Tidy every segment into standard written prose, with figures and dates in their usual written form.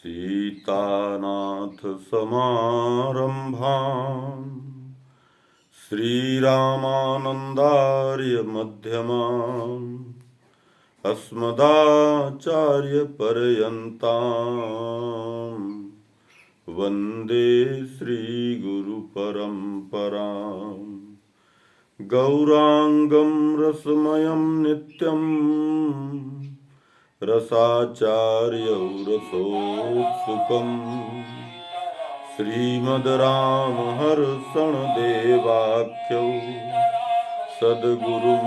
सीतानाथ समारंभाम् श्रीरामानन्दार्य मध्यमाम् अस्मदाचार्य पर्यन्ताम् वन्दे श्रीगुरुपरम्पराम् गौरांगं रसमयं नित्यं रसाचार्यौ रसोत्सुकम् श्रीमद्रामहर्षणदेवाख्यौ सद्गुरुं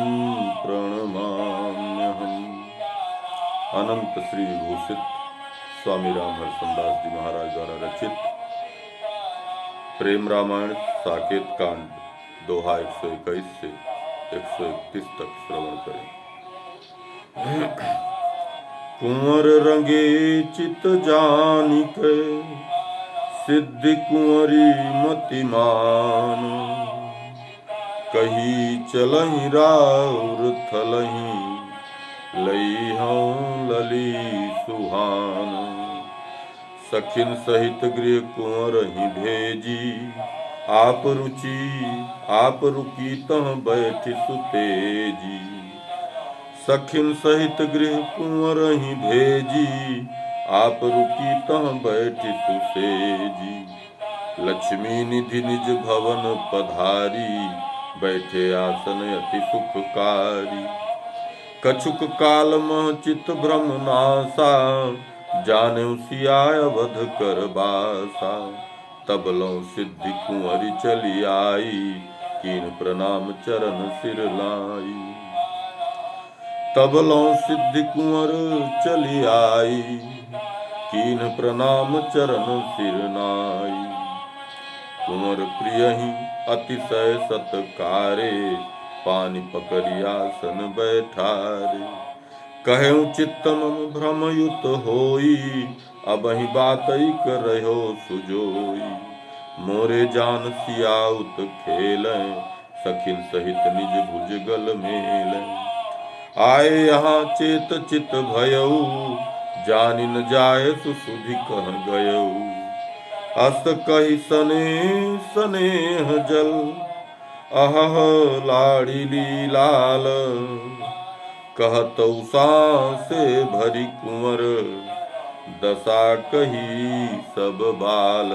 प्रणमाम्यहम्। अनंत श्री विभूषित स्वामी रामहर्षणदास जी महाराज द्वारा रचित प्रेम रामायण साकेत कांड दोहा 121 से 131 तक श्रवण करें। कुंवर रंगे चित जानिक सिद्धि कुंवरी मतिमान कही चलहि राउर थलहि लई हूँ लली सुहान सखिन सहित गृह कुंवर ही भेजी आप रुकी तह बैठ सुतेजी सखिन सहित गृह कुंवर ही भेजी आप रुकी तह बैठ सुतेजी लक्ष्मी निधि निज भवन पधारी बैठे आसन अति सुखकारी कछुक काल मह चित भ्रम नासा जाने सियाय वध कर बासा तबलों सिद्धि कुंवरी चली आई कीन प्रणाम चरण सिर लाई तबलों सिद्धि कुंवर चली आई कीन प्रणाम चरण सिर नाई कुंवर प्रिय ही अतिशय सत्कारे पानी पकड़ियासन बैठारे कहे चित्त मम भ्रमयुत होई अब ही बात कर रहो सुजोई मोरे जान सियाउत खेलें सखिन सहित निज भुजगल मेलें आए यहाँ चेत चित भयऊ जानि न जाय सुसुधि कह गयऊ अस्त कही स्नेह जल अह लाड़िली लाल कहतौ से भरी कुंवर दशा कही सब बाल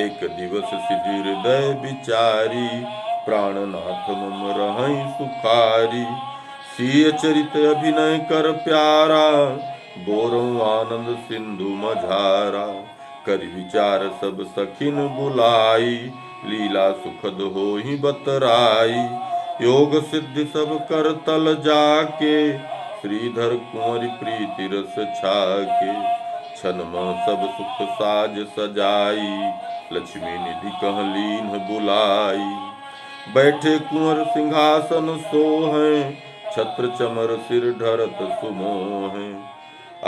एक दिवस सिद्धि हृदय विचारी प्राणनाथ मम रहै सुखारी सिय चरित अभिनय कर प्यारा बोरौ आनंद सिंधु मझारा कर विचार सब सखिन बुलाई लीला सुखद होहि बतराई योग सिद्धि सब कर तल जाके श्रीधर कुंवरी प्रीति रस छाके छन में सब सुख साज सजाई लक्ष्मी निधि कह लीन बुलाई बैठे कुंवर सिंहासन सोहें छत्र चमर सिर ढरत सुमोहें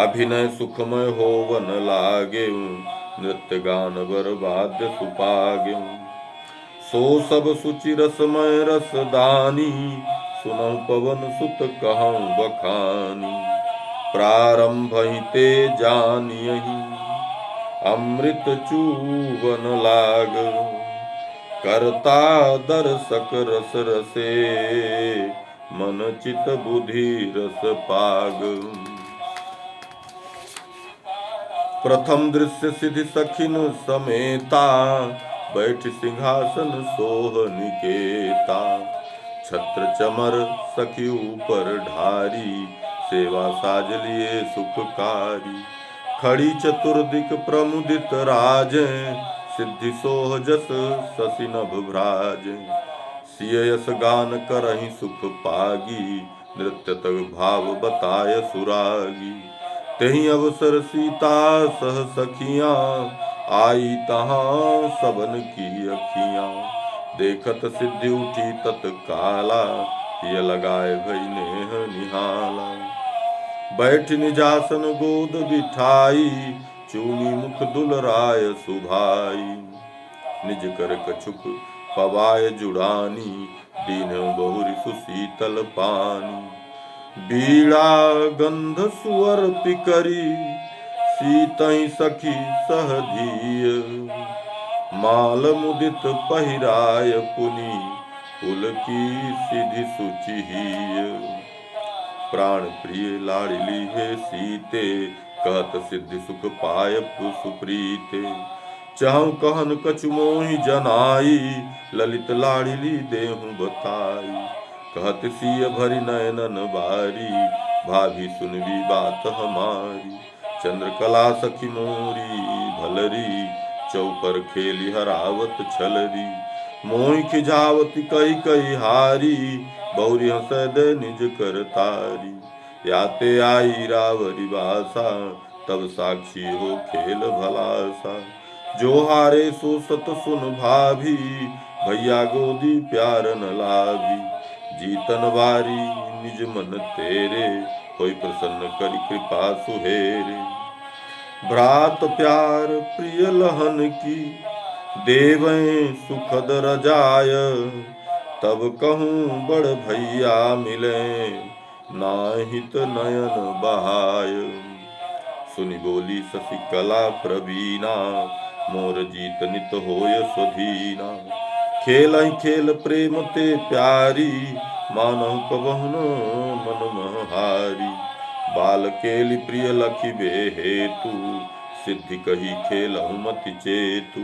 अभिनय सुखमय होवन लागे नृत्य गान बर वाद्य सुपागे सो सब सुचि रसमय रसदानी सुनहु पवन सुत कहूँ बखानी प्रारंभ ही ते जानियहि अमृत चूवन लाग करता दर्शक रस रसे मन चित बुद्धि रस पाग प्रथम दृश्य सिद्धि सखिन समेता बैठ सिंहासन सोह निकेता छत्र चमर सखी ऊपर ढारी सेवा साज लिए सुखकारी खड़ी चतुर्दिक प्रमुदित राजे सिद्धि सोह जस शशि नभ भ्राजे सियस गान करहि सुख पागी नृत्य तग भाव बताय सुरागी तही अवसर सीता सह सखियां आई तहाँ सबन की अखियां देखत सिद्धि उठी तत्काला ये लगाए भई नेह निहाला बैठ निजासन गोद बिठाई चूनी मुख दुलराय सुभाई निज कर कछुक पवाय जुड़ानी दीन बहुरी सुशीतल पानी बीड़ा गंध सुअर पिकरी सीतहि सखी सहधीय, माल मुदित पहिराय पुनि, पुलकी सिधि सुचिहिय। प्राण प्रिय लाड़िली हे सीते, कहत सिद्धि सुख पायप सुप्रीते। चहु कहन कछु मोहि जनाई, ललित लाड़िली देहु बताई। कहत सिय भरि नयनन बारी, भाभी सुनवी बात हमारी। चंद्रकला सखी मोरी भलरी, चौपर खेली हरावत छलरी। मोहि खिजावती कई कई हारी, बहुरी हंसै दे निज कर तारी। याते आई रावरी बासा, तब साक्षी हो खेल भलासा। जो हारे सो सत सुन भाभी, भैया गोदी प्यार न लाभी। जीतन बारी निज मन तेरे, होई प्रसन्न करि कृपा सुहेरे। भ्रात प्यार प्रिय लहन की, देवें सुखद रजाय। तब कहूँ बड़ भैया मिले, नाहित नयन बहाय। सुनि बोली शशिकला प्रवीणा, मोर जीत नित होय स्वधीना। खेलहि खेल प्रेम ते प्यारी, मानहु कबहु न मन महहारी। बाल केलि प्रिय लखिबे हेतु, सिद्धि कही खेलहु मति चेतु।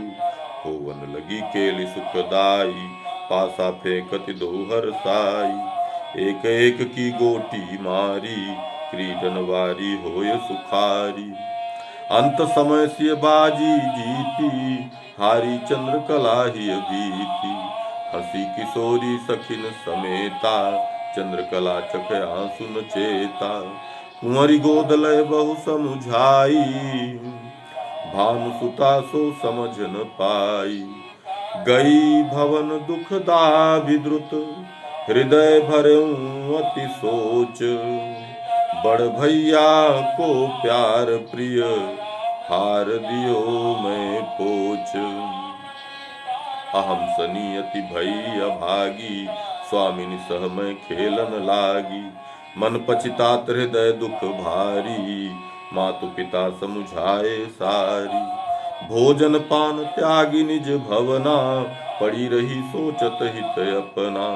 होवन लगी केलि सुखदाई, पासा फेंकति दो हरसाई। एक एक की गोटी मारी, क्रीडन वारी होय सुखारी। अंत समय सिय बाजी जीती, हारी चंद्रकला ही भीति। हंसी किशोरी सखिन समेता, चंद्रकला चख आंसु न चेता। कुंवरी गोद लय बहु समुझाई, भानुसुता सो समझ न पाई। गई भवन दुखदा विद्रुत, हृदय भरऊं अति सोच। बड़ भैया को प्यार प्रिय, हार दियो मैं पोच। अहम सनी अति भई अभागी, स्वामिनी सह मैं खेलन लागी। मन पछितात हृदय दुख भारी, मातु पिता समुझाए सारी। भोजन पान त्यागी निज भवना, पड़ी रही सोचत हित अपना।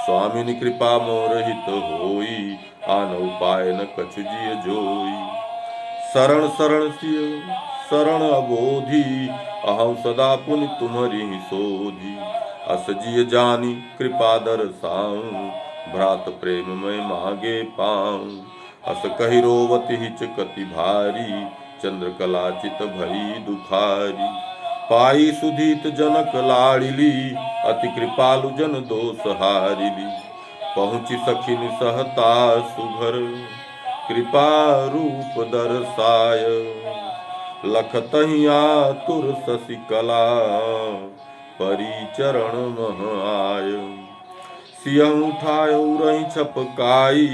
स्वामिनी कृपा मोर हित होई, आन उपाय न कछु जिय जोई। शरण शरण सिय शरण अबोधी, अहं सदा पुनि तुम्हरि सोधी। अस जिय जानी कृपा दरसाऊं, भ्रात प्रेम में मांगे पाऊं। अस कहि रोवति हिचकति भारी, चंद्रकला चित भई दुखारी। पाई सुधीत जनक लाड़िली, अति कृपालु जन दोष हारिली। पहुँची सखिन सहता सुघर, कृपा रूप दर्शाय। लखतहि आतुर शशिकला, परिचरण मह आय। सियहु उठायो रही छपकाई,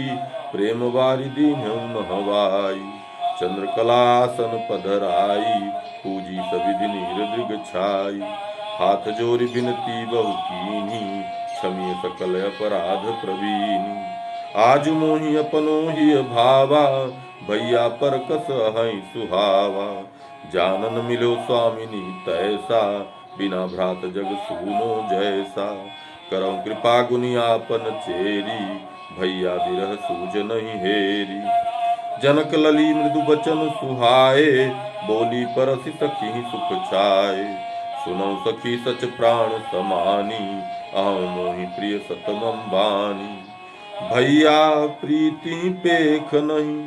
प्रेम वारी दीन्हु महवाई। चंद्रकलासन पधराई, पूजी सविधि नीर दृग छाई। हाथ जोरि बिनती बहु कीन्ही, क्षमिय सकल अपराध प्रवीणी। आज मोहि अपनो ही भावा, भैया पर कस अहै सुहावा। जानन मिलो स्वामिनी तैसा, बिना भ्रात जग सूनो जैसा। करौ कृपा गुनि आपन चेरी, भैया बिरह सूझ नहीं हेरी। जनक लली मृदु बचन सुहाए, बोली परसि सखी सुख छाए। सुनौ सखी सच प्राण समानी, अहं मोहि प्रिय सतमम बानी। भैया प्रीति पेख नहीं,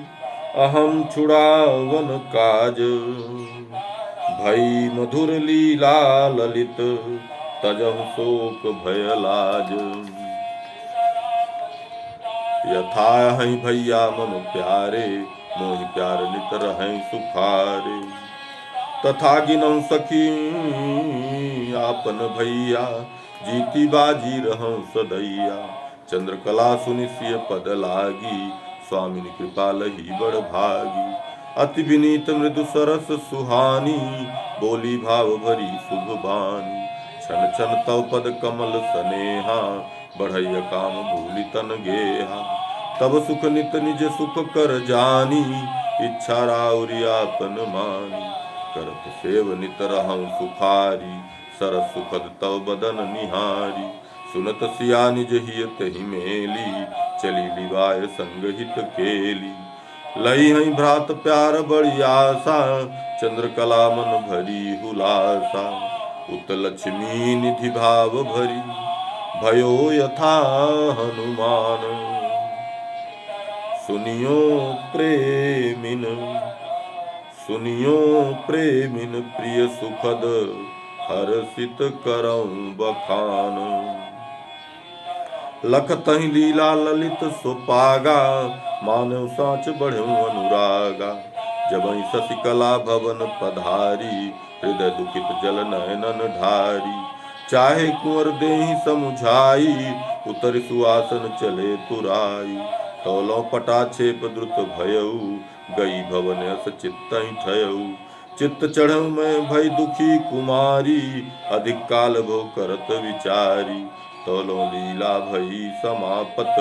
अहम छुड़ावन काज। भई मधुर लीला ललित, तजहु शोक भय लाज। यथा हई भैया मम प्यारे, मोहि प्यार नित रहै सुखारे। तथा गिनौ सखी आपन भैया, जीती बाजी रहौ सदैया। चंद्रकला सुनि सिय पद लागी, स्वामिनी कृपा लही बड़ भागी। अति विनीत मृदु सरस सुहानी, बोली भाव भरी शुभ बानी। छन छन तव पद कमल सनेहा, बढ़ैया काम भूलि तन गेहा। तब सुख नित निज सुख कर जानी, इच्छा राउरी आपन मानी, करत सेव नित रहूं सुखारी, सरस सुखद तव बदन निहारी। सुनत सिया निज हिय तहि मेली, चली लिवाय संग हित केली। लई हई भ्रात प्यार बड़ी आशा, चंद्रकला मन भरी हुलासा। उत लक्ष्मी निधि भाव भरी, भयो यथा हनुमान। सुनियो प्रेमिन, सुनियो प्रेमिन प्रिय सुखद, हर्षित करऊं बखान। लखतहि लीला ललित सुपागा, मानव साँच बढ़ऊं अनुरागा। जबहि शशिकला भवन पधारी, हृदय दुखित जल नयनन ढारी। चाहे कुंवर देहि समुझाई, उतर सुआसन चले तुराई। तौलों पटाक्षेप द्रुत भयऊ, गई भवन अस चित्तहि ठयऊ। चित्त चढ़ऊ मैं भई दुखी कुमारी, अधिक काल भो करत विचारी। तौलों लीला भई समापत,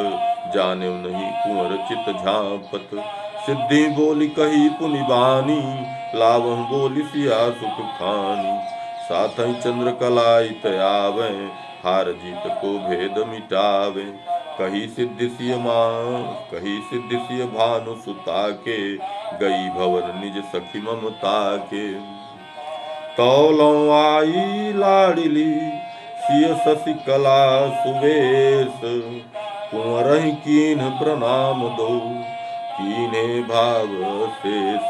जानेऊ नहीं कुंवर चित झांपत। सिद्धि बोली कही पुनि बानी, लावहु बोली सिया सुख खानी। साथहि चंद्रकलाइत आवें, हार जीत को भेद मिटावे। कही सिद्धि सिय भानु सुता के, गई भवन निज सखी ममता के। तौलों आई लाडिली, सिय शशिकला सुवेश। कुंवरहि कीन्ह प्रणाम दो, कीन्हे भाव शेष।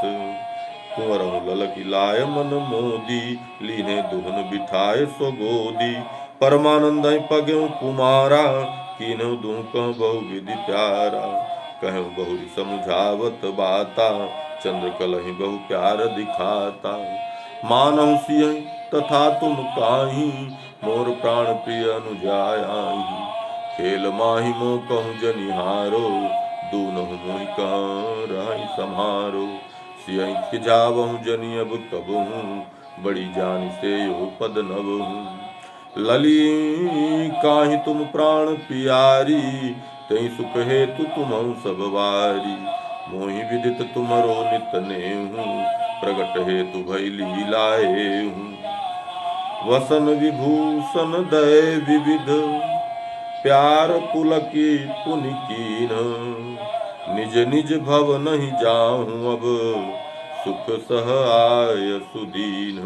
कुंवरहु ललकी लाय मन मोदी, लीन्हे दुहन बिठाए स्वगोदी। परमानंद पगेउ कुमारा, कीन्हु दूं कहु बहु विधि प्यारा। कहूँ बहुरी समुझावत बाता, चंद्रकलहि बहु प्यार दिखाता। मानहु सिय तथा तुम काहि, मोर प्राण प्रिय अनुजायाहि। खेल माहि मोह कहूँ जनिहारो, दूनहु मोहि कहाँ रहि सम्हारो। सियहि खिजावहु जनि अब कबहूँ, बड़ी जानि से यो पद नवहूँ। लली काहि तुम प्राण पियारी, तहि सुख हेतु तुम्हु सब वारी। मोहि विदित तुम्हरो नित नेहूँ, प्रगट हेतु भई लीलाएहूँ। वसन विभूषण दय विविध, प्यार पुलकी पुनि कीन्ह। निज निज भव नहीं जाहूँ अब, सुख सह आय सुदीन।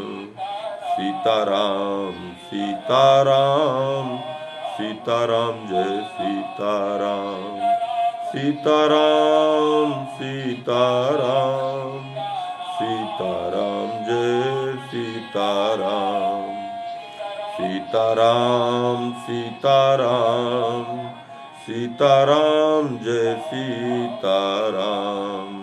सीताराम सीताराम सीताराम जय सीताराम। सीताराम सीताराम सीताराम जय सीताराम। सीताराम सीताराम सीताराम जय सीताराम।